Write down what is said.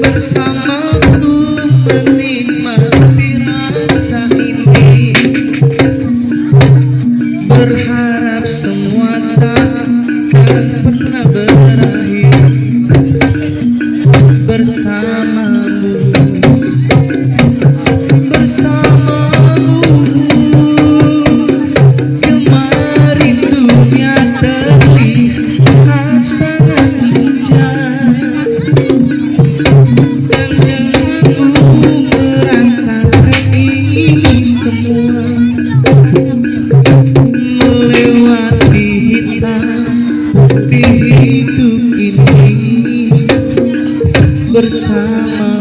bersamaku menikmati rasa ini, berharap semua takkan pernah berakhir bersamamu, bersamamu. Kemarin dunia terlihat sangat indah, dan janganmu merasakan ini semua melewati hitam di hidup ini bersama.